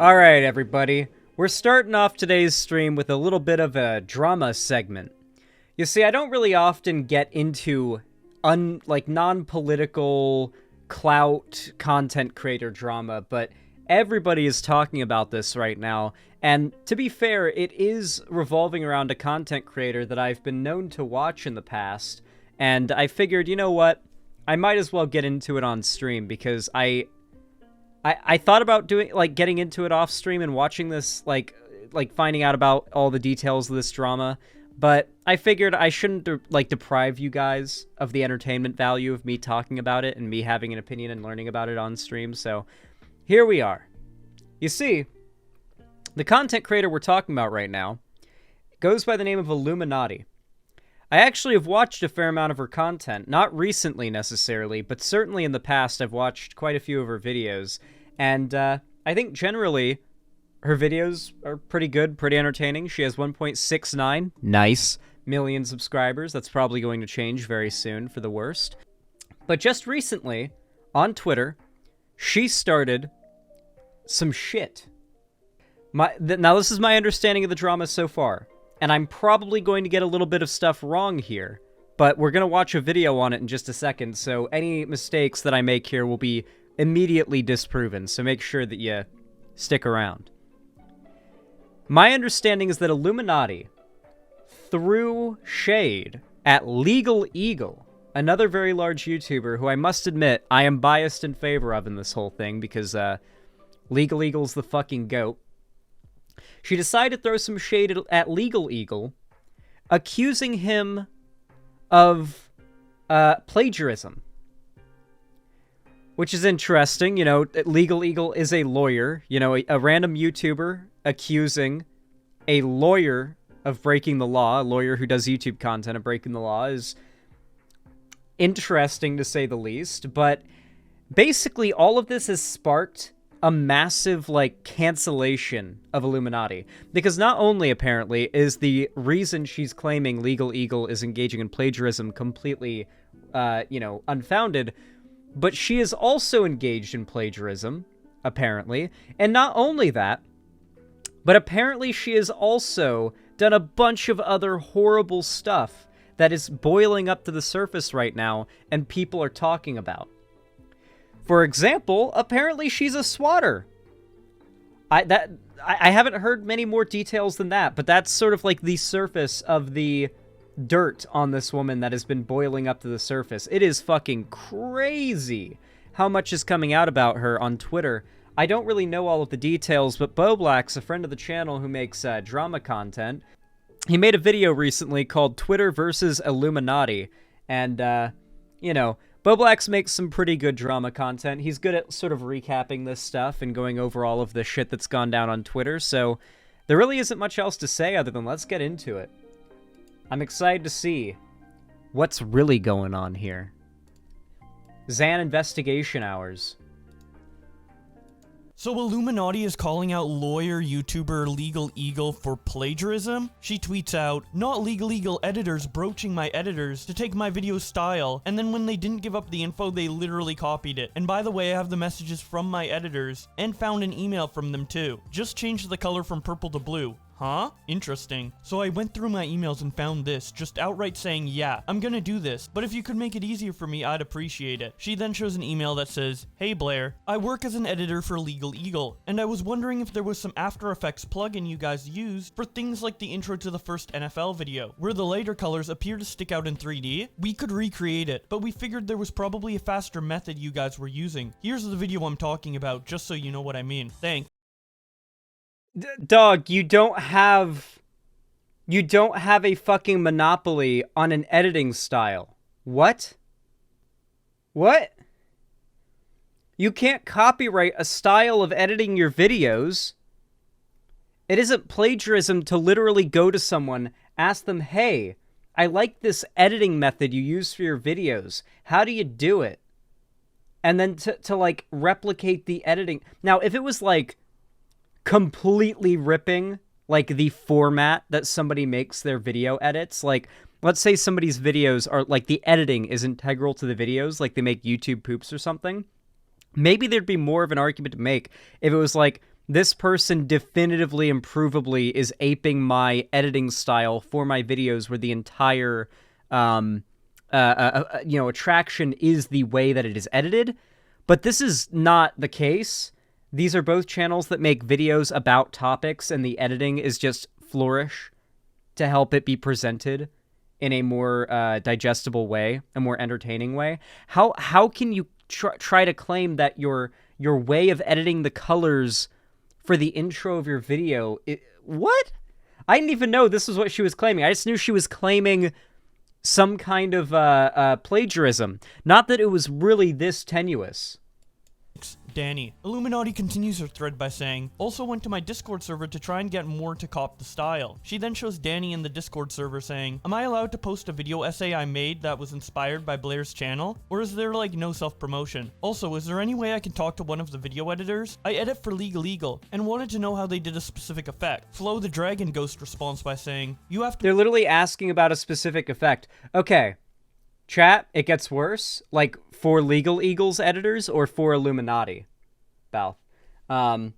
Alright, everybody. We're starting off today's stream with a little bit of a drama segment. You see, I don't really often get into non-political clout content creator drama, but everybody is talking about this right now. And to be fair, it is revolving around a content creator that I've been known to watch in the past. And I figured, you know what? I might as well get into it on stream because I thought about getting into it off stream and watching this, finding out about all the details of this drama, but I figured I shouldn't, deprive you guys of the entertainment value of me talking about it and me having an opinion and learning about it on stream, so here we are. You see, the content creator we're talking about right now goes by the name of iilluminaughtii. I actually have watched a fair amount of her content, not recently necessarily, but certainly in the past I've watched quite a few of her videos, and I think generally her videos are pretty good, pretty entertaining. She has 1.69 million subscribers. That's probably going to change very soon for the worst. But just recently, on Twitter, she started some shit. Now this is my understanding of the drama so far. And I'm probably going to get a little bit of stuff wrong here, but we're going to watch a video on it in just a second, so any mistakes that I make here will be immediately disproven, so make sure that you stick around. My understanding is that iilluminaughtii threw shade at Legal Eagle, another very large YouTuber who I must admit I am biased in favor of in this whole thing, because Legal Eagle's the fucking GOAT. She decided to throw some shade at Legal Eagle, accusing him of plagiarism. Which is interesting, you know, Legal Eagle is a lawyer, you know, a random YouTuber accusing a lawyer of breaking the law, a lawyer who does YouTube content of breaking the law, is interesting to say the least, but basically all of this has sparked a massive, cancellation of iilluminaughtii. Because not only, apparently, is the reason she's claiming Legal Eagle is engaging in plagiarism completely, unfounded, but she is also engaged in plagiarism, apparently. And not only that, but apparently she has also done a bunch of other horrible stuff that is boiling up to the surface right now and people are talking about. For example, apparently she's a swatter. I haven't heard many more details than that, but that's sort of like the surface of the dirt on this woman that has been boiling up to the surface. It is fucking crazy how much is coming out about her on Twitter. I don't really know all of the details, but Boblack's a friend of the channel who makes drama content. He made a video recently called Twitter versus iilluminaughtii, and, Boblax makes some pretty good drama content. He's good at sort of recapping this stuff and going over all of the shit that's gone down on Twitter, so there really isn't much else to say other than let's get into it. I'm excited to see what's really going on here. Zan investigation hours. So iilluminaughtii is calling out lawyer YouTuber Legal Eagle for plagiarism? She tweets out, "Not Legal Eagle editors broaching my editors to take my video style, and then when they didn't give up the info, they literally copied it. And by the way, I have the messages from my editors, and found an email from them too. Just changed the color from purple to blue. Huh? Interesting. So I went through my emails and found this, just outright saying, yeah, I'm gonna do this, but if you could make it easier for me, I'd appreciate it." She then shows an email that says, "Hey Blair, I work as an editor for Legal Eagle, and I was wondering if there was some After Effects plugin you guys use for things like the intro to the first NFL video, where the lighter colors appear to stick out in 3D. We could recreate it, but we figured there was probably a faster method you guys were using. Here's the video I'm talking about, just so you know what I mean. Thanks." Dog, you don't have a fucking monopoly on an editing style. What? What? You can't copyright a style of editing your videos. It isn't plagiarism to literally go to someone, ask them, "Hey, I like this editing method you use for your videos. How do you do it?" And then to replicate the editing. Now, if it was completely ripping the format that somebody makes their video edits, let's say somebody's videos are the editing is integral to the videos, they make YouTube poops or something, maybe there'd be more of an argument to make if it was this person definitively and provably is aping my editing style for my videos, where the entire attraction is the way that it is edited. But this is not the case. These are both channels that make videos about topics, and the editing is just flourish to help it be presented in a more digestible way, a more entertaining way. How can you try to claim that your way of editing the colors for the intro of your video? What? I didn't even know this was what she was claiming. I just knew she was claiming some kind of plagiarism. Not that it was really this tenuous. Danny. Illuminaughtii continues her thread by saying, also went to my Discord server to try and get more to cop the style. She then shows Danny in the Discord server saying, am I allowed to post a video essay I made that was inspired by Blair's channel? Or is there like no self-promotion? Also, is there any way I can talk to one of the video editors? I edit for Legal Eagle and wanted to know how they did a specific effect. Flo the Dragon Ghost responds by saying, you have to— They're literally asking about a specific effect. Okay. Chat, it gets worse. Like, for Legal Eagle's editors or for Illuminaughtii? Bal. I'm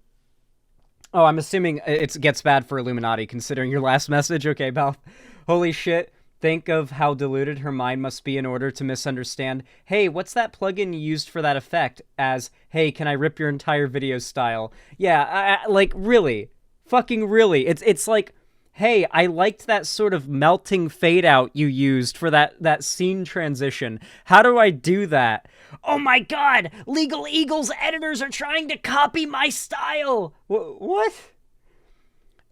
assuming it gets bad for Illuminaughtii, considering your last message. Okay, Bal. Holy shit. Think of how diluted her mind must be in order to misunderstand. Hey, what's that plugin you used for that effect? As, hey, can I rip your entire video style? Yeah, like, really. Fucking really. It's like, hey, I liked that sort of melting fade out you used for that scene transition. How do I do that? Oh my god! Legal Eagle's editors are trying to copy my style! What?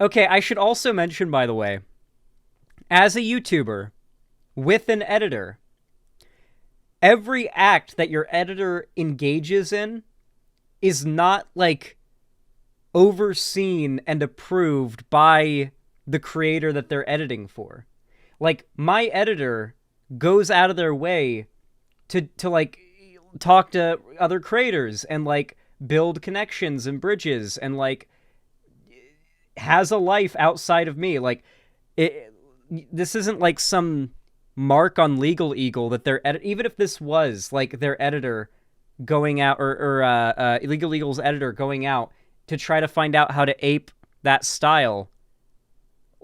Okay, I should also mention, by the way, as a YouTuber with an editor, every act that your editor engages in is not, like, overseen and approved by the creator that they're editing for. Like, my editor goes out of their way to like talk to other creators and like build connections and bridges and like has a life outside of me. Like, this isn't like some mark on Legal Eagle that they're even if this was like their editor going out or Legal Eagle's editor going out to try to find out how to ape that style.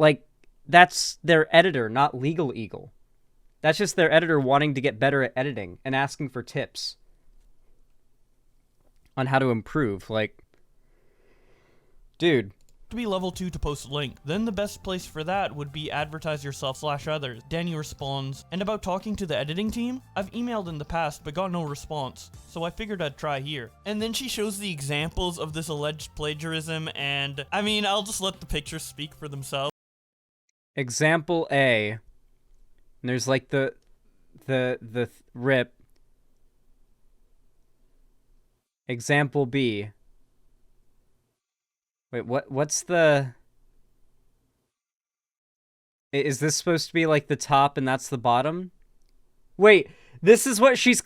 Like, that's their editor, not Legal Eagle. That's just their editor wanting to get better at editing and asking for tips on how to improve. Like, dude. To be level 2 to post link. Then the best place for that would be advertise yourself /others. Danny responds, and about talking to the editing team? I've emailed in the past but got no response, so I figured I'd try here. And then she shows the examples of this alleged plagiarism, and I mean, I'll just let the pictures speak for themselves. Example A. And there's like the rip. Example B. Wait, what's the... Is this supposed to be like the top and that's the bottom? Wait, this is what she's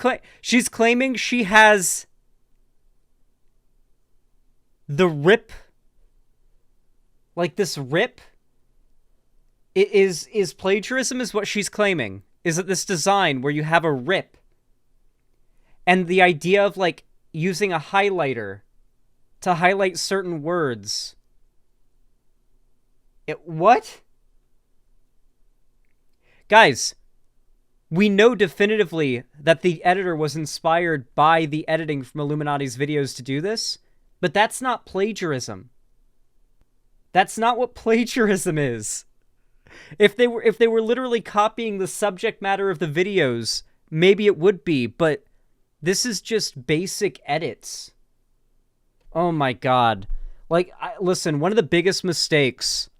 claiming she has the rip. Like this rip is plagiarism is what she's claiming. Is it this design where you have a rip? And the idea of like using a highlighter to highlight certain words. What? Guys, we know definitively that the editor was inspired by the editing from Illuminauttii's videos to do this, but that's not plagiarism. That's not what plagiarism is. If they were literally copying the subject matter of the videos, maybe it would be, but this is just basic edits. Oh my god. Like, listen, one of the biggest mistakes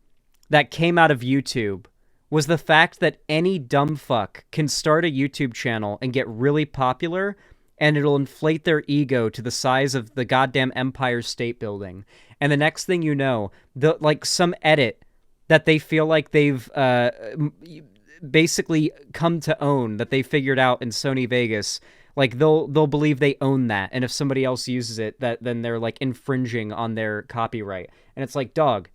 that came out of YouTube was the fact that any dumb fuck can start a YouTube channel and get really popular, and it'll inflate their ego to the size of the goddamn Empire State Building. And the next thing you know, like some edit that they feel like they've basically come to own, that they figured out in Sony Vegas, like they'll believe they own that, and if somebody else uses it, then they're like infringing on their copyright. And it's like, dog,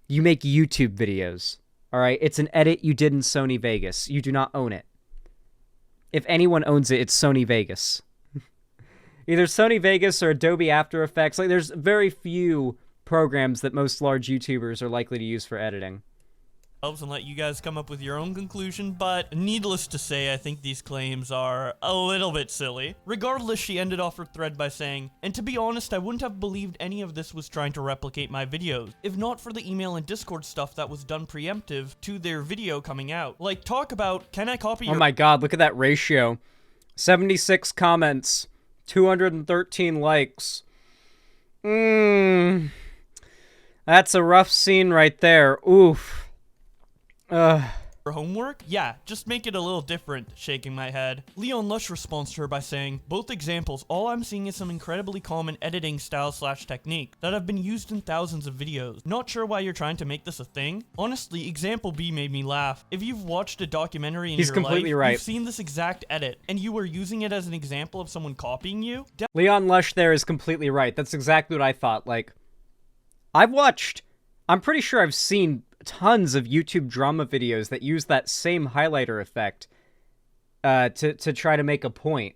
you make YouTube videos, all right? It's an edit you did in Sony Vegas. You do not own it. If anyone owns it, it's Sony Vegas. Either Sony Vegas or Adobe After Effects. Like, there's very few programs that most large YouTubers are likely to use for editing. And let you guys come up with your own conclusion, but needless to say, I think these claims are a little bit silly. Regardless, she ended off her thread by saying, "And to be honest, I wouldn't have believed any of this was trying to replicate my videos, if not for the email and Discord stuff that was done preemptive to their video coming out. Like, talk about, can I copy your— Oh my god, look at that ratio. 76 comments, 213 likes. That's a rough scene right there. Oof. homework? Yeah, just make it a little different," shaking my head. Leon Lush responds to her by saying, "Both examples, all I'm seeing is some incredibly common editing style/technique that have been used in thousands of videos. Not sure why you're trying to make this a thing. Honestly, example B made me laugh. If you've watched a documentary in He's your completely life, right. you've seen this exact edit, and you were using it as an example of someone copying you." Leon Lush there is completely right. That's exactly what I thought. Like, I'm pretty sure I've seen tons of YouTube drama videos that use that same highlighter effect to try to make a point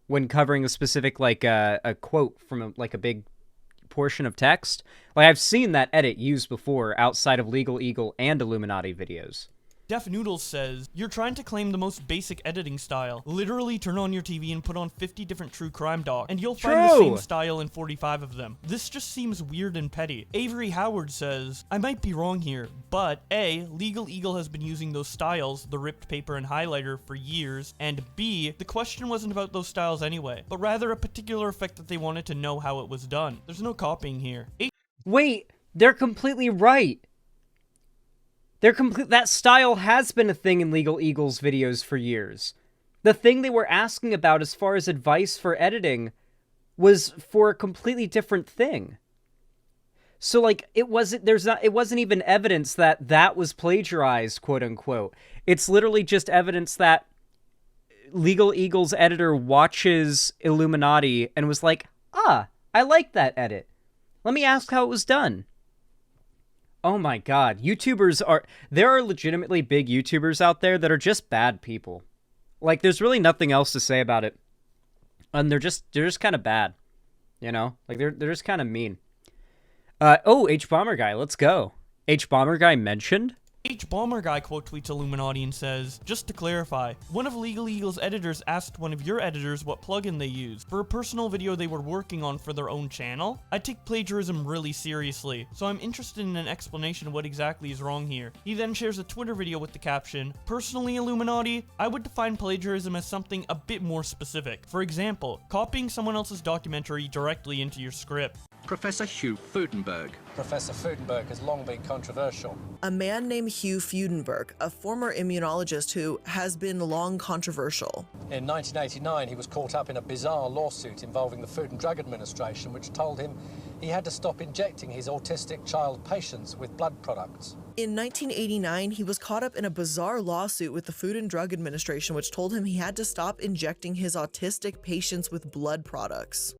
when covering a specific, like, a quote from a big portion of text. Like, I've seen that edit used before outside of Legal Eagle and Illuminaughtii videos. Def Noodles says, "You're trying to claim the most basic editing style. Literally turn on your TV and put on 50 different true crime docs, and you'll find the same style in 45 of them. This just seems weird and petty." Avery Howard says, "I might be wrong here, but A, Legal Eagle has been using those styles, the ripped paper and highlighter, for years, and B, the question wasn't about those styles anyway, but rather a particular effect that they wanted to know how it was done. There's no copying here." Wait, they're completely right. That style has been a thing in Legal Eagle's videos for years. The thing they were asking about as far as advice for editing was for a completely different thing. So, like, it wasn't even evidence that that was plagiarized, quote unquote. It's literally just evidence that Legal Eagle's editor watches Illuminaughtii and was like, I like that edit. Let me ask how it was done. Oh my god, there are legitimately big YouTubers out there that are just bad people. Like, there's really nothing else to say about it. And they're just kind of bad. You know? Like, they're just kind of mean. HBomberGuy, let's go. HBomberGuy mentioned? HBomberGuy quote tweets Illuminaughtii and says, "Just to clarify, one of Legal Eagle's editors asked one of your editors what plugin they use for a personal video they were working on for their own channel. I take plagiarism really seriously, so I'm interested in an explanation of what exactly is wrong here." He then shares a Twitter video with the caption, "Personally, Illuminaughtii, I would define plagiarism as something a bit more specific. For example, copying someone else's documentary directly into your script." Professor Hugh Freudenberg. Professor Freudenberg has long been controversial. A man named Hugh Freudenberg, a former immunologist who has been long controversial. In 1989, he was caught up in a bizarre lawsuit involving the Food and Drug Administration, which told him he had to stop injecting his autistic child patients with blood products. In 1989, he was caught up in a bizarre lawsuit with the Food and Drug Administration, which told him he had to stop injecting his autistic patients with blood products.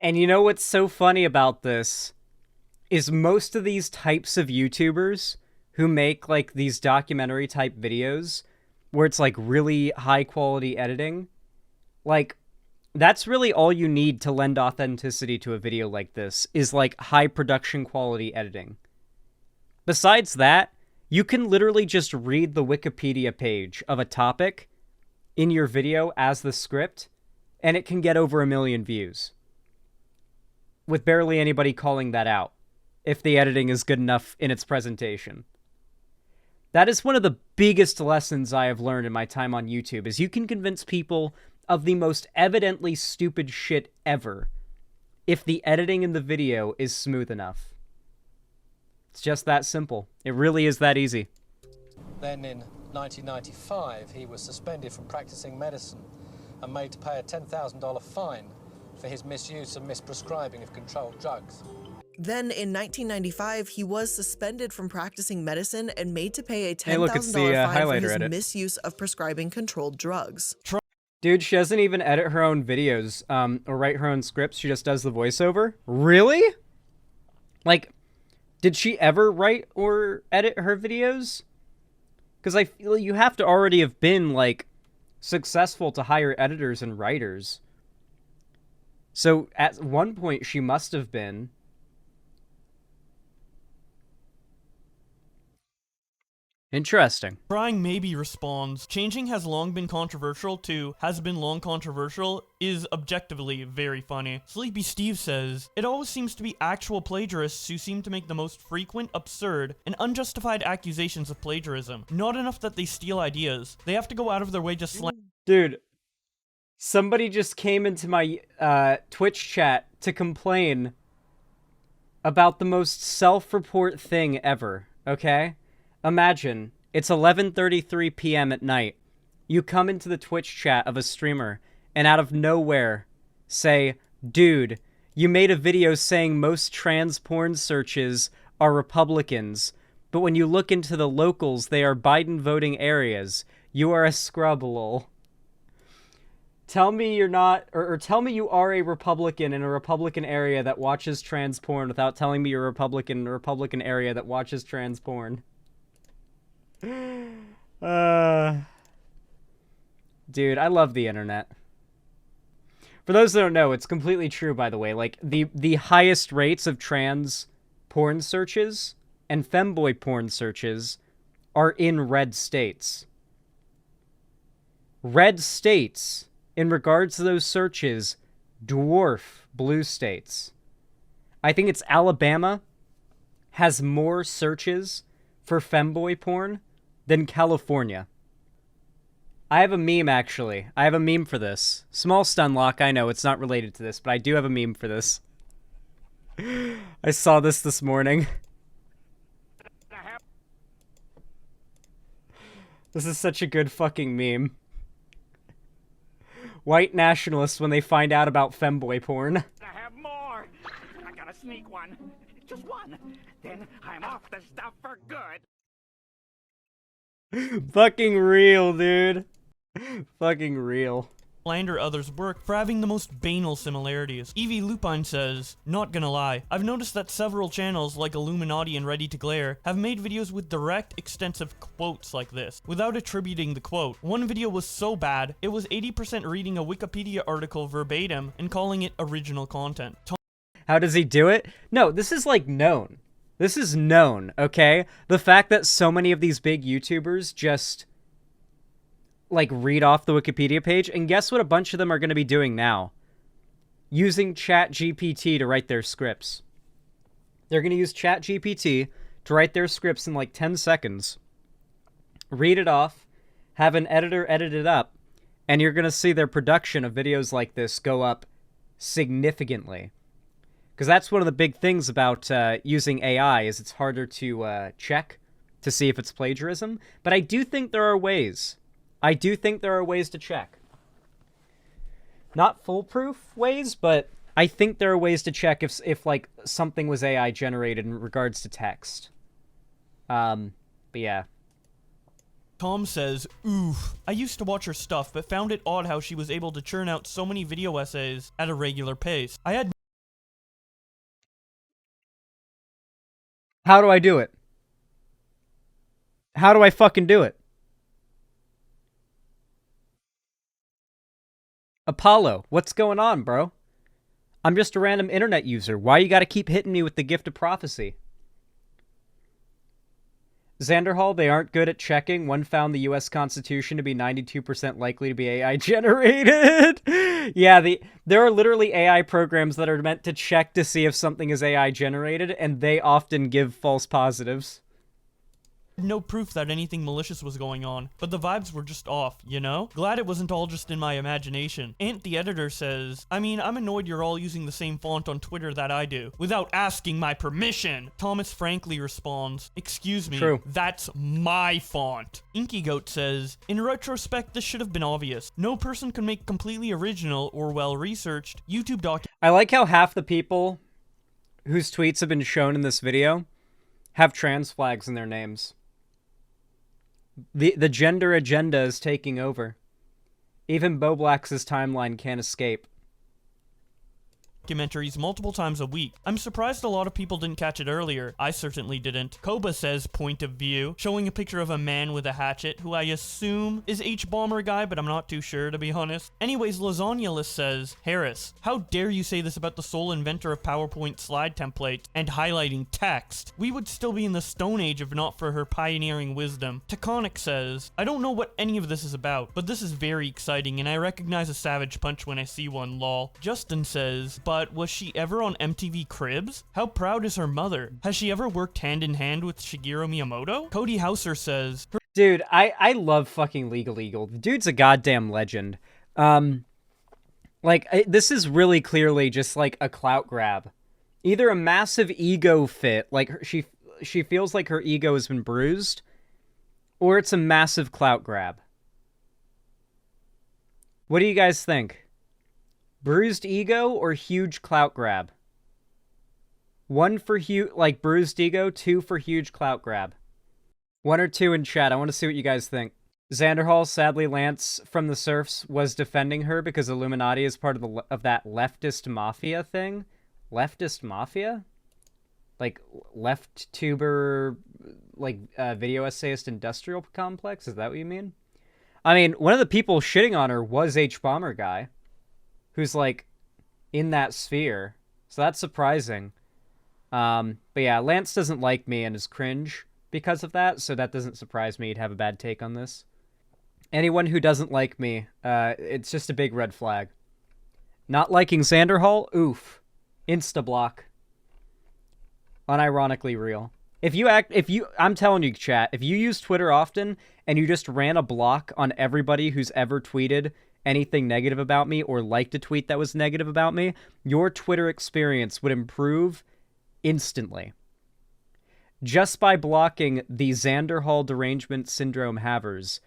And you know what's so funny about this is most of these types of YouTubers who make, like, these documentary type videos where it's, like, really high quality editing, like, that's really all you need to lend authenticity to a video like this is, like, high production quality editing. Besides that, you can literally just read the Wikipedia page of a topic in your video as the script, and it can get over 1 million views. With barely anybody calling that out, if the editing is good enough in its presentation. That is one of the biggest lessons I have learned in my time on YouTube, is you can convince people of the most evidently stupid shit ever if the editing in the video is smooth enough. It's just that simple. It really is that easy. Then in 1995, he was suspended from practicing medicine and made to pay a $10,000 fine for his misuse and misprescribing of controlled drugs. Then in 1995, he was suspended from practicing medicine and made to pay a Hey, look, it's the $10,000 fine for his edit. misuse of prescribing controlled drugs. Dude, she doesn't even edit her own videos or write her own scripts. She just does the voiceover. Really? Like, did she ever write or edit her videos? Because I feel you have to already have been, like, successful to hire editors and writers. So at one point she must have been. Interesting. Crying Maybe responds, changing has long been controversial to has been long controversial is objectively very funny. Sleepy Steve says, it always seems to be actual plagiarists who seem to make the most frequent, absurd, and unjustified accusations of plagiarism. Not enough that they steal ideas. They have to go out of their way to Dude, somebody just came into my Twitch chat to complain about the most self-report thing ever, okay? Imagine, it's 11:33 p.m. at night. You come into the Twitch chat of a streamer, and out of nowhere, say, dude, you made a video saying most trans porn searches are Republicans, but when you look into the locals, they are Biden voting areas. You are a scrub, lol. Tell me you're not, or tell me you are a Republican in a Republican area that watches trans porn without telling me you're a Republican in a Republican area that watches trans porn. Dude, I love the internet. For those that don't know, it's completely true, by the way. Like, the highest rates of trans porn searches and femboy porn searches are in red states. Red states, in regards to those searches, dwarf blue states. I think it's Alabama has more searches for femboy porn than California. I have a meme, actually. I have a meme for this. Small stunlock, I know, it's not related to this, but I do have a meme for this. I saw this morning. This is such a good fucking meme. White nationalists when they find out about femboy porn. I have more. I gotta sneak one. Just one. Then I'm off the stuff for good. Fucking real, dude. Fucking real. slander others' work for having the most banal similarities. Evie Lupine says, not gonna lie, I've noticed that several channels like Illuminaughtii and Ready to Glare have made videos with direct, extensive quotes like this, without attributing the quote. One video was so bad, it was 80% reading a Wikipedia article verbatim and calling it original content. How does he do it? No, this is like known. This is known, okay? The fact that so many of these big YouTubers just like read off the Wikipedia page, and guess what a bunch of them are going to be doing now? Using ChatGPT to write their scripts. They're going to use ChatGPT to write their scripts in like 10 seconds. Read it off, have an editor edit it up, and you're going to see their production of videos like this go up significantly. Because that's one of the big things about using AI, is it's harder to check to see if it's plagiarism. But I do think there are ways. I do think there are ways to check. Not foolproof ways, but I think there are ways to check if like something was AI generated in regards to text. But yeah. Tom says, oof, I used to watch her stuff, but found it odd how she was able to churn out so many video essays at a regular pace. How do I do it? How do I fucking do it? Apollo, what's going on, bro? I'm just a random internet user. Why you gotta keep hitting me with the gift of prophecy? Xanderhall, they aren't good at checking. One found the US Constitution to be 92% likely to be AI generated. Yeah, there are literally AI programs that are meant to check to see if something is AI generated, and they often give false positives. No proof that anything malicious was going on, but the vibes were just off, you know? Glad it wasn't all just in my imagination. Ant the editor says, I mean, I'm annoyed you're all using the same font on Twitter that I do, without asking my permission. Thomas frankly responds, excuse me, True. That's my font. Inky Goat says, in retrospect, this should have been obvious. No person can make completely original or well-researched YouTube documents. I like how half the people whose tweets have been shown in this video have trans flags in their names. The gender agenda is taking over. Even Boblax's timeline can't escape. documentaries multiple times a week. I'm surprised a lot of people didn't catch it earlier. I certainly didn't. Koba says point of view, showing a picture of a man with a hatchet, who I assume is HBomberGuy, but I'm not too sure, to be honest. Anyways, Lasagna says, Harris, how dare you say this about the sole inventor of PowerPoint slide templates and highlighting text? We would still be in the Stone Age if not for her pioneering wisdom. Taconic says, I don't know what any of this is about, but this is very exciting and I recognize a savage punch when I see one, lol. Justin says, but was she ever on MTV Cribs? How proud is her mother? Has she ever worked hand in hand with Shigeru Miyamoto? Cody Hauser says, Dude, I love fucking Legal Eagle. The dude's a goddamn legend. This is really clearly just like a clout grab. Either a massive ego fit, like she feels like her ego has been bruised, or it's a massive clout grab. What do you guys think? Bruised ego or huge clout grab? 1 for bruised ego, 2 for huge clout grab. 1 or 2 in chat. I want to see what you guys think. Xanderhall, sadly, Lance from the Surfs was defending her because Illuminaughtii is part of that leftist mafia thing. Leftist mafia? Like left tuber, video essayist industrial complex? Is that what you mean? I mean, one of the people shitting on her was HBomberGuy, who's in that sphere. So that's surprising. But yeah, Lance doesn't like me and is cringe because of that, so that doesn't surprise me to have a bad take on this. Anyone who doesn't like me, it's just a big red flag. Not liking Xanderhall? Oof. Insta-block. Unironically real. I'm telling you, chat, if you use Twitter often and you just ran a block on everybody who's ever tweeted anything negative about me or liked a tweet that was negative about me, your Twitter experience would improve instantly. Just by blocking the Xanderhall derangement syndrome havers,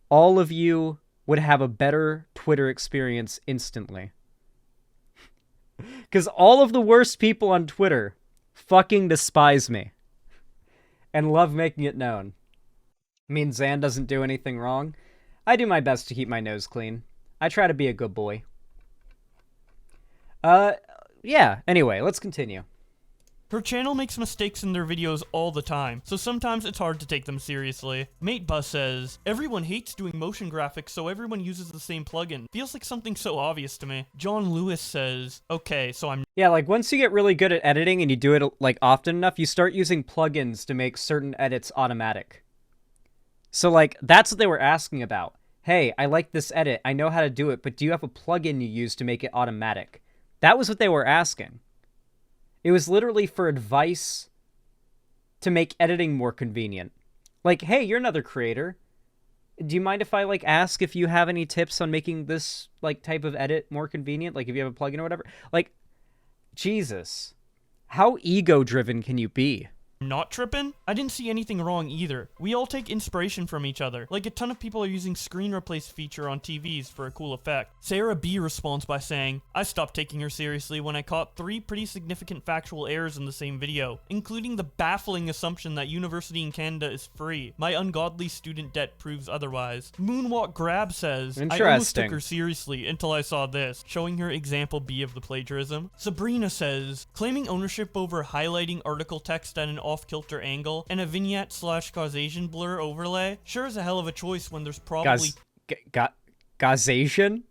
all of you would have a better Twitter experience instantly. Because all of the worst people on Twitter fucking despise me and love making it known. I mean, Xan doesn't do anything wrong. I do my best to keep my nose clean. I try to be a good boy. Yeah, anyway, let's continue. Her channel makes mistakes in their videos all the time, so sometimes it's hard to take them seriously. MateBus says, everyone hates doing motion graphics, so everyone uses the same plugin. Feels like something so obvious to me. John Lewis says, okay, so I'm... Yeah, once you get really good at editing and you do it, often enough, you start using plugins to make certain edits automatic. So, that's what they were asking about. Hey, I like this edit, I know how to do it, but do you have a plugin you use to make it automatic? That was what they were asking. It was literally for advice to make editing more convenient. Hey, you're another creator. Do you mind if I, ask if you have any tips on making this, type of edit more convenient? If you have a plugin or whatever? Jesus. How ego-driven can you be? Not tripping? I didn't see anything wrong either. We all take inspiration from each other. A ton of people are using screen replace feature on TVs for a cool effect. Sarah B responds by saying, I stopped taking her seriously when I caught 3 pretty significant factual errors in the same video, including the baffling assumption that university in Canada is free. My ungodly student debt proves otherwise. Moonwalk Grab says, I almost took her seriously until I saw this, showing her example B of the plagiarism. Sabrina says, claiming ownership over highlighting article text at an off-kilter angle and a vignette/causation blur overlay sure is a hell of a choice when there's probably causation?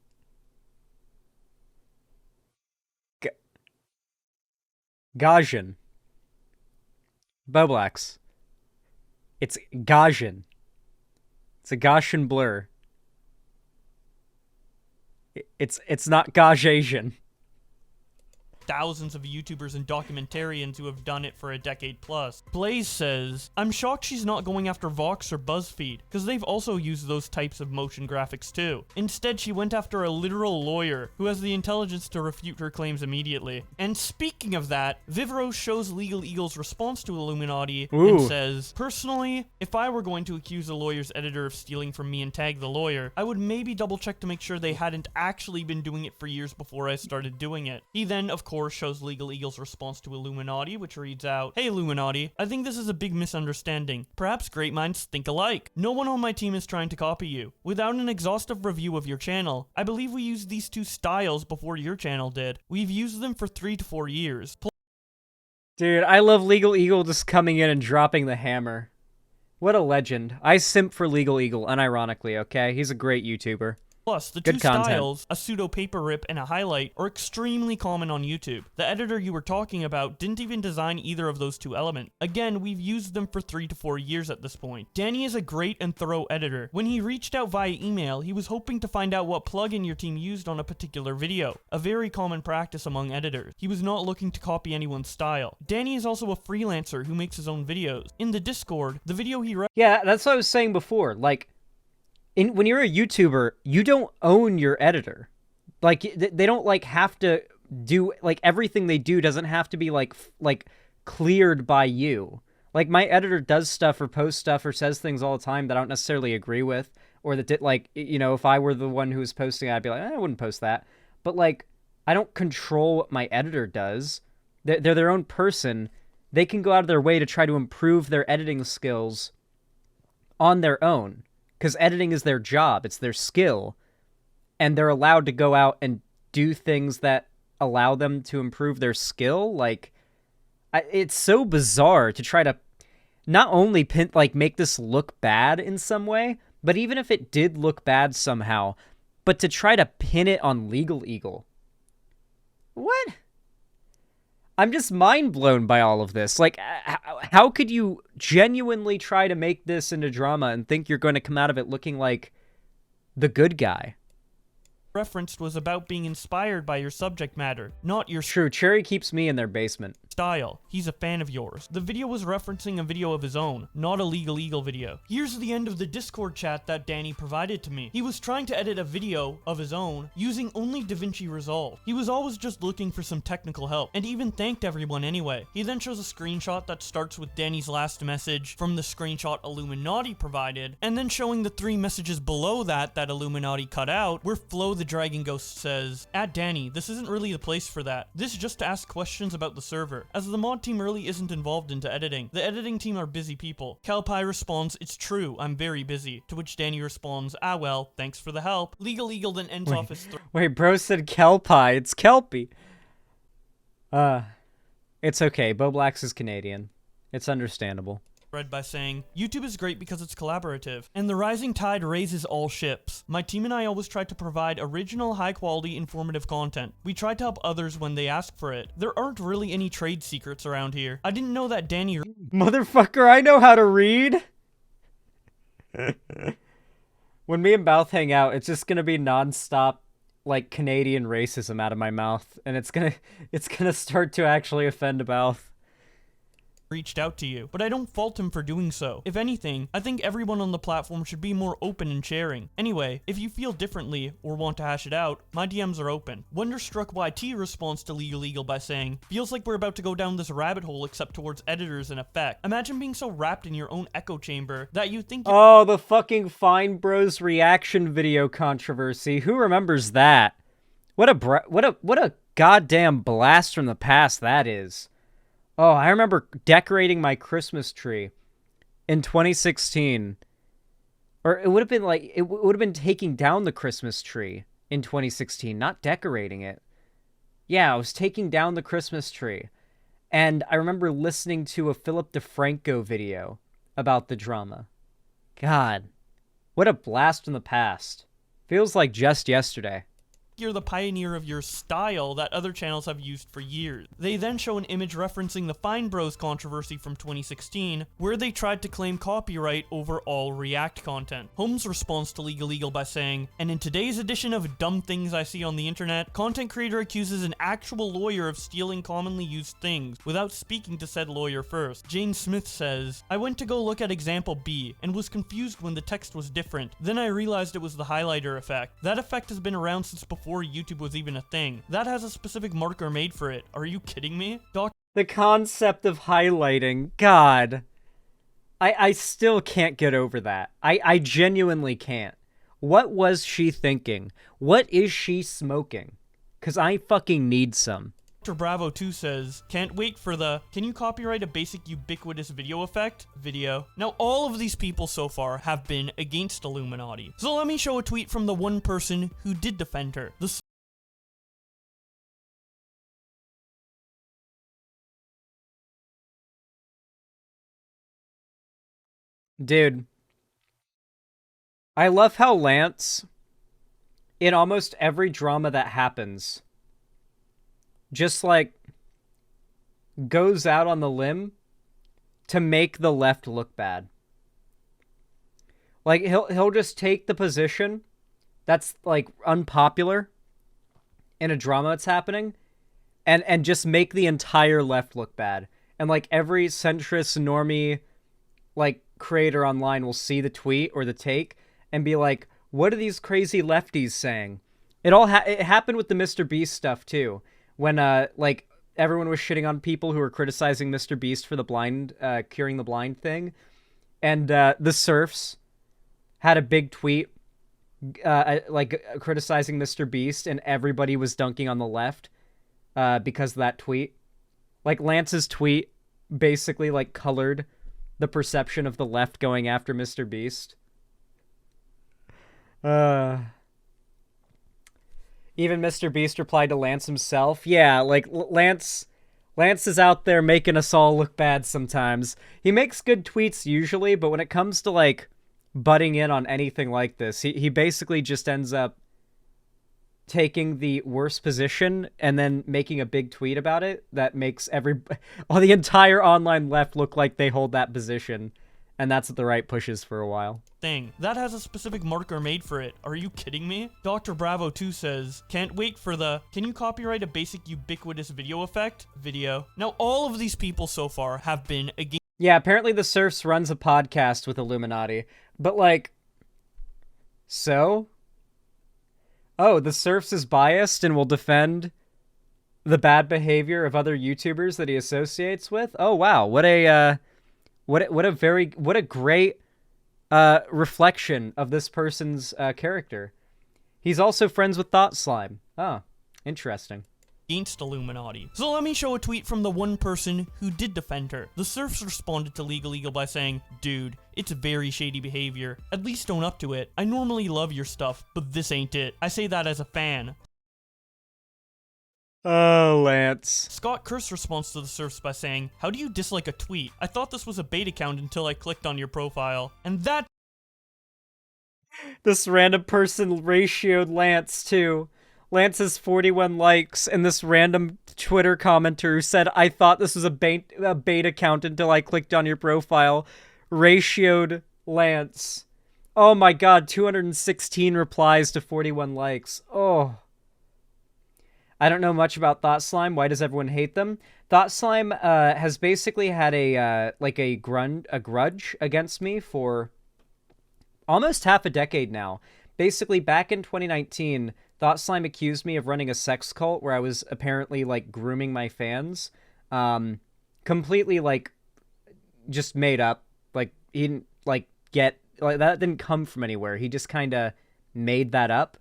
Gaussian. Boblax. It's Gaussian. It's a Gaussian blur. It's not Gaussian. Thousands of YouTubers and documentarians who have done it for a decade plus. Blaze says, I'm shocked she's not going after Vox or BuzzFeed, because they've also used those types of motion graphics too. Instead, she went after a literal lawyer who has the intelligence to refute her claims immediately. And speaking of that, Vivro shows Legal Eagle's response to Illuminaughtii and says, personally, if I were going to accuse a lawyer's editor of stealing from me and tag the lawyer, I would maybe double check to make sure they hadn't actually been doing it for years before I started doing it. He then, of course, course, shows Legal Eagle's response to Illuminaughtii, which reads out, "Hey Illuminaughtii, I think this is a big misunderstanding. Perhaps great minds think alike. No one on my team is trying to copy you. Without an exhaustive review of your channel, I believe we used these two styles before your channel did. We've used them for 3 to 4 years. Dude, I love Legal Eagle just coming in and dropping the hammer. What a legend. I simp for Legal Eagle, unironically, okay? He's a great YouTuber. Plus, the Good two content. styles, a pseudo paper rip and a highlight, are extremely common on YouTube. The editor you were talking about didn't even design either of those two elements. Again, we've used them for 3 to 4 years at this point. Danny is a great and thorough editor. When he reached out via email, he was hoping to find out what plugin your team used on a particular video, a very common practice among editors. He was not looking to copy anyone's style. Danny is also a freelancer who makes his own videos. In the Discord, the video he Yeah, that's what I was saying before. Like, when you're a YouTuber, you don't own your editor. Like, they don't, like, have to do, like, everything they do doesn't have to be, like, cleared by you. Like, my editor does stuff or posts stuff or says things all the time that I don't necessarily agree with, or that, like, you know, if I were the one who was posting it, I'd be like, I wouldn't post that. But, like, I don't control what my editor does. They're their own person. They can go out of their way to try to improve their editing skills on their own. Because editing is their job, it's their skill, and they're allowed to go out and do things that allow them to improve their skill. Like, it's so bizarre to try to not only make this look bad in some way, but even if it did look bad somehow, but to try to pin it on Legal Eagle. What? I'm just mind blown by all of this. Like, how could you genuinely try to make this into drama and think you're going to come out of it looking like the good guy? referenced was about being inspired by your subject matter, not your True, Cherry keeps me in their basement. style. He's a fan of yours. The video was referencing a video of his own, not a Legal Eagle video. Here's the end of the Discord chat that Danny provided to me. He was trying to edit a video of his own using only DaVinci Resolve. He was always just looking for some technical help, and even thanked everyone anyway. He then shows a screenshot that starts with Danny's last message from the screenshot Illuminaughtii provided, and then showing the 3 messages below that Illuminaughtii cut out, where Flo the Dragon Ghost says, "At Danny, this isn't really the place for that. This is just to ask questions about the server, as the mod team really isn't involved into editing. The editing team are busy people." Kelpie responds, "It's true, I'm very busy." To which Danny responds, "Ah well, thanks for the help." Legal Eagle then ends off his Wait, bro said Kelpie. It's Kelpie. It's okay. Bo Blacks is Canadian. It's understandable. thread by saying, "YouTube is great because it's collaborative, and the rising tide raises all ships. My team and I always try to provide original, high-quality, informative content. We try to help others when they ask for it. There aren't really any trade secrets around here. I didn't know that Danny..." Motherfucker, I know how to read! When me and Bouth hang out, it's just gonna be non-stop, like, Canadian racism out of my mouth, and it's gonna start to actually offend Bouth. reached out to you, but I don't fault him for doing so. If anything, I think everyone on the platform should be more open in sharing. Anyway, if you feel differently or want to hash it out, my DMs are open. Wonderstruck YT responds to Legal Eagle by saying, "Feels like we're about to go down this rabbit hole except towards editors and effect. Imagine being so wrapped in your own echo chamber that you think..." Oh, the fucking Fine Bros reaction video controversy. Who remembers that? What a goddamn blast from the past that is. Oh, I remember decorating my Christmas tree in 2016. Or it would have been like, it would have been taking down the Christmas tree in 2016, not decorating it. Yeah, I was taking down the Christmas tree. And I remember listening to a Philip DeFranco video about the drama. God, what a blast from the past. Feels like just yesterday. You're the pioneer of your style that other channels have used for years. They then show an image referencing the Fine Bros controversy from 2016, where they tried to claim copyright over all React content. Holmes responds to Legal Eagle by saying, "And in today's edition of Dumb Things I See on the Internet, content creator accuses an actual lawyer of stealing commonly used things, without speaking to said lawyer first." Jane Smith says, "I went to go look at example B, and was confused when the text was different. Then I realized it was the highlighter effect. That effect has been around since before YouTube was even a thing. That has a specific marker made for it. Are you kidding me?" The concept of highlighting. God. I still can't get over that. I genuinely can't. What was she thinking? What is she smoking? Because I fucking need some. Bravo 2 says, can't wait for the, can you copyright a basic ubiquitous video effect? Video. Now all of these people so far have been against Illuminati. So let me show a tweet from the one person who did defend her. Dude, I love how Lance, in almost every drama that happens, just like goes out on the limb to make the left look bad. Like he'll just take the position that's like unpopular in a drama that's happening and just make the entire left look bad. And like every centrist normie like creator online will see the tweet or the take and be like, what are these crazy lefties saying? It happened with the Mr. Beast stuff too, when like everyone was shitting on people who were criticizing Mr. Beast for the blind curing the blind thing, and the Serfs had a big tweet like criticizing Mr. Beast, and everybody was dunking on the left because of that tweet. Like Lance's tweet basically like colored the perception of the left going after Mr. Beast. Even Mr. Beast replied to Lance himself. Yeah, like Lance is out there making us all look bad sometimes. He makes good tweets usually, but when it comes to like butting in on anything like this, he basically just ends up taking the worst position and then making a big tweet about it that makes the entire online left look like they hold that position. And that's what the right pushes for a while. Thing. That has a specific marker made for it. Are you kidding me? Dr. Bravo 2 says, can't wait for the, can you copyright a basic ubiquitous video effect? Video. Now all of these people so far have been against. Yeah, apparently the Serfs runs a podcast with Illuminati. But like, so? Oh, the Serfs is biased and will defend the bad behavior of other YouTubers that he associates with? Oh wow, what a great reflection of this person's character. He's also friends with Thought Slime. Oh, interesting. Against Illuminati. So let me show a tweet from the one person who did defend her. The Serfs responded to Legal Eagle by saying, dude, it's very shady behavior. At least own up to it. I normally love your stuff, but this ain't it. I say that as a fan. Oh, Lance. Scott Curse responds to the Serfs by saying, how do you dislike a tweet? I thought this was a bait account until I clicked on your profile. And that... This random person ratioed Lance, too. Lance has 41 likes, and this random Twitter commenter who said, I thought this was a bait account until I clicked on your profile, ratioed Lance. Oh my god, 216 replies to 41 likes. Oh. I don't know much about Thought Slime. Why does everyone hate them? Thought Slime has basically had a grudge against me for almost half a decade now. Basically, back in 2019, Thought Slime accused me of running a sex cult where I was apparently, like, grooming my fans. Completely, like, just made up. Like, he didn't, like, that didn't come from anywhere. He just kind of made that up.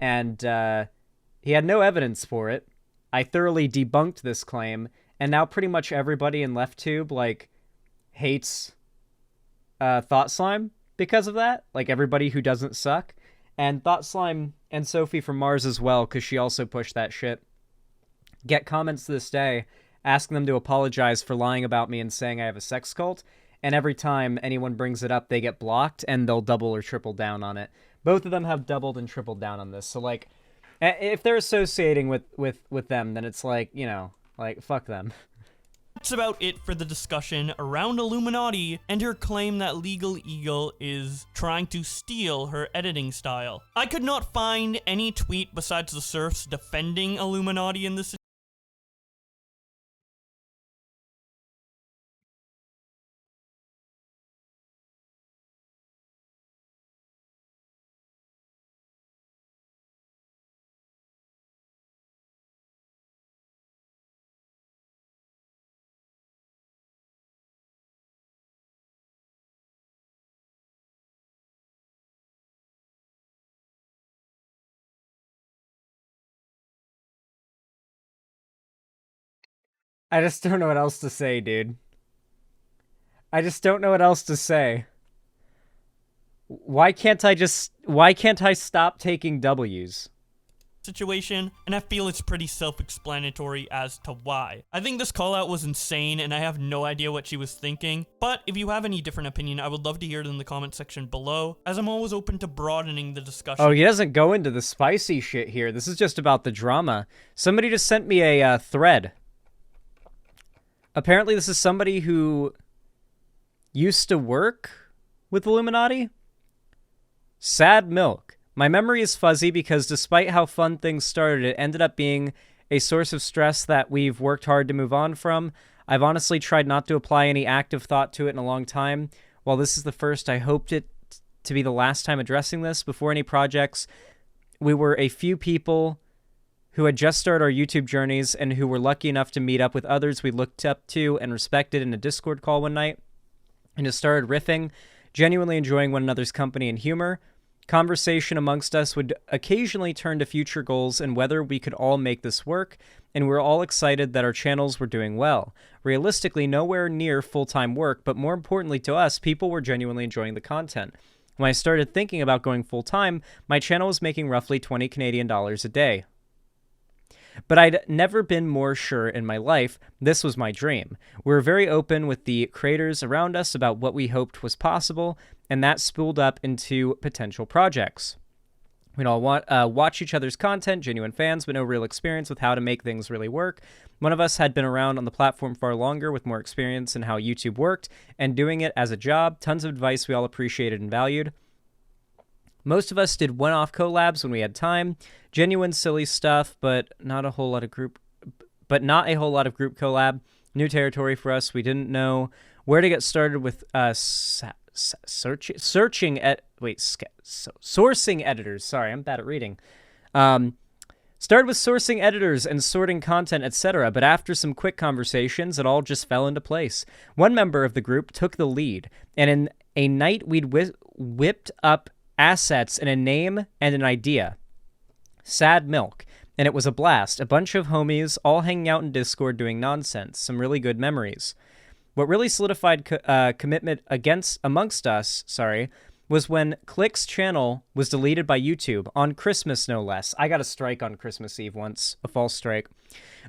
And, he had no evidence for it. I thoroughly debunked this claim. And now pretty much everybody in LeftTube, like, hates, Thought Slime because of that. Like, everybody who doesn't suck. And Thought Slime and Sophie from Mars as well, because she also pushed that shit, get comments to this day asking them to apologize for lying about me and saying I have a sex cult. And every time anyone brings it up, they get blocked, and they'll double or triple down on it. Both of them have doubled and tripled down on this. So, like, if they're associating with them, then it's like, you know, like, fuck them. That's about it for the discussion around Illuminati and her claim that Legal Eagle is trying to steal her editing style. I could not find any tweet besides the Serfs defending Illuminati in this I just don't know what else to say, dude. I just don't know what else to say. Why can't I stop taking W's? Situation, and I feel it's pretty self-explanatory as to why. I think this call out was insane, and I have no idea what she was thinking, but if you have any different opinion, I would love to hear it in the comment section below, as I'm always open to broadening the discussion. Oh, he doesn't go into the spicy shit here. This is just about the drama. Somebody just sent me a thread. Apparently this is somebody who used to work with Illuminati? Sad milk. My memory is fuzzy because despite how fun things started, it ended up being a source of stress that we've worked hard to move on from. I've honestly tried not to apply any active thought to it in a long time. While this is the first, I hoped it to be the last time addressing this. Before any projects, we were a few people who had just started our YouTube journeys and who were lucky enough to meet up with others we looked up to and respected in a Discord call one night, and just started riffing, genuinely enjoying one another's company and humor. Conversation amongst us would occasionally turn to future goals and whether we could all make this work, and we were all excited that our channels were doing well. Realistically, nowhere near full-time work, but more importantly to us, people were genuinely enjoying the content. When I started thinking about going full-time, my channel was making roughly 20 Canadian dollars a day. But I'd never been more sure in my life this was my dream. We were very open with the creators around us about what we hoped was possible, and that spooled up into potential projects. We'd all watch each other's content, genuine fans, but no real experience with how to make things really work. One of us had been around on the platform far longer with more experience in how YouTube worked and doing it as a job. Tons of advice we all appreciated and valued. Most of us did one-off collabs when we had time, genuine silly stuff, but not a whole lot of group collab. New territory for us. We didn't know where to get started with sourcing editors. Sorry, I'm bad at reading. Started with sourcing editors and sorting content, etc., but after some quick conversations, it all just fell into place. One member of the group took the lead, and in a night we'd whipped up assets and a name and an idea. Sad milk. And it was a blast. A bunch of homies all hanging out in Discord doing nonsense. Some really good memories. What really solidified commitment amongst us, was when Click's channel was deleted by YouTube, on Christmas no less. I got a strike on Christmas Eve once, a false strike.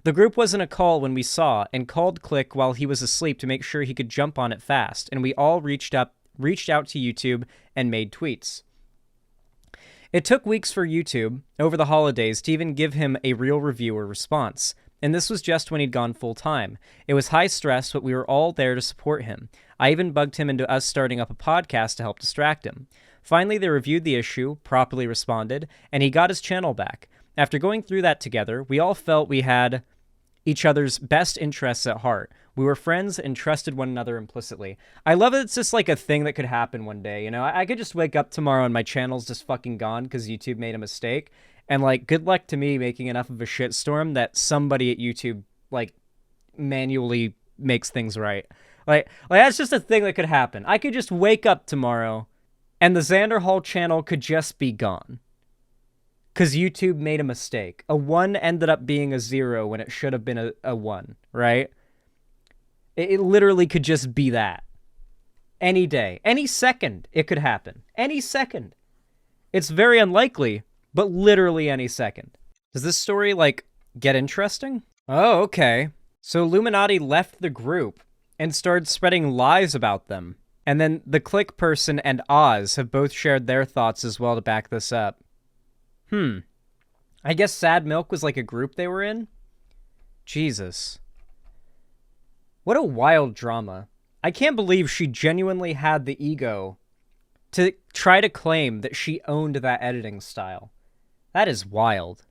The group was in a call when we saw, and called Click while he was asleep to make sure he could jump on it fast, and we all reached out to YouTube and made tweets. It took weeks for YouTube, over the holidays, to even give him a real review or response, and this was just when he'd gone full-time. It was high stress, but we were all there to support him. I even bugged him into us starting up a podcast to help distract him. Finally, they reviewed the issue, properly responded, and he got his channel back. After going through that together, we all felt we had each other's best interests at heart. We were friends and trusted one another implicitly. I love it. It's just like a thing that could happen one day, you know? I could just wake up tomorrow and my channel's just fucking gone because YouTube made a mistake. And, like, good luck to me making enough of a shitstorm that somebody at YouTube, like, manually makes things right. Like that's just a thing that could happen. I could just wake up tomorrow and the Xander Hall channel could just be gone. Because YouTube made a mistake. A 1 ended up being a 0 when it should have been a 1, right? It literally could just be that. Any day. Any second it could happen. Any second. It's very unlikely, but literally any second. Does this story, like, get interesting? Oh, okay. So Illuminati left the group and started spreading lies about them. And then the Click person and Oz have both shared their thoughts as well to back this up. I guess Sad Milk was like a group they were in? Jesus. What a wild drama. I can't believe she genuinely had the ego to try to claim that she owned that editing style. That is wild.